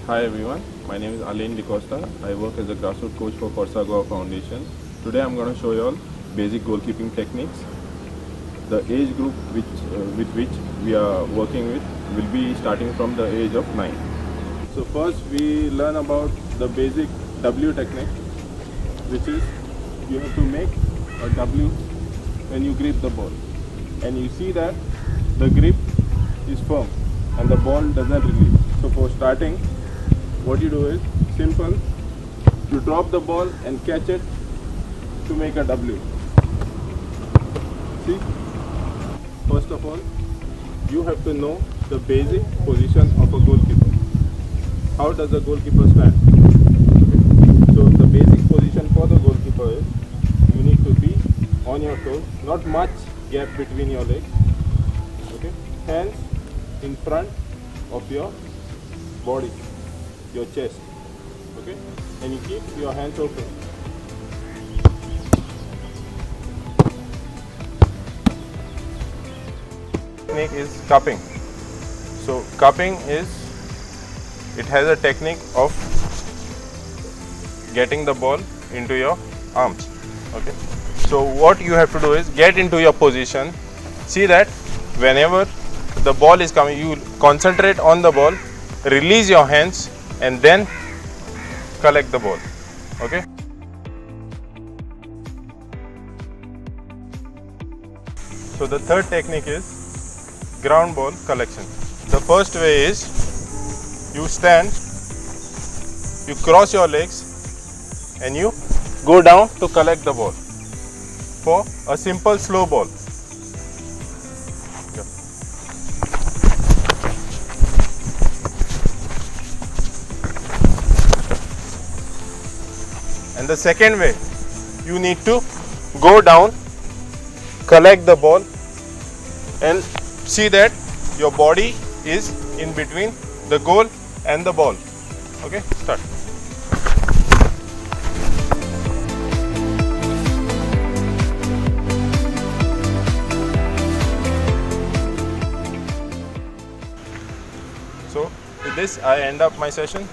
Hi everyone, my name is Allain I work as a grassroots coach for Forca Foundation. Today I'm going to show you all basic goalkeeping techniques. The age group with which we are working with will be starting from the age of 9. So first we learn about the basic W technique, which is you have to make a W when you grip the ball. And you see that the grip is firm and the ball doesn't release. So for starting, what you do is simple. You drop the ball and catch it to make a W. See? First of all, you have to know the basic position of a goalkeeper. How does a goalkeeper stand? Okay. So the basic position for the goalkeeper is you need to be on your toes, not much gap between your legs. Okay. Hands in front of your body, your chest. Okay. And you keep your hands open. Technique is cupping. So cupping is, it has a technique of getting the ball into your arms. Okay. So what you have to do is get into your position. See that whenever the ball is coming, you concentrate on the ball, release your hands and then collect the ball. Okay. So the third technique is ground ball collection. The first way is you stand, you cross your legs and you go down to collect the ball for a simple slow ball. Yeah. And the second way, you need to go down, collect the ball and see that your body is in between the goal and the ball. Okay, start. So with this I end up my session.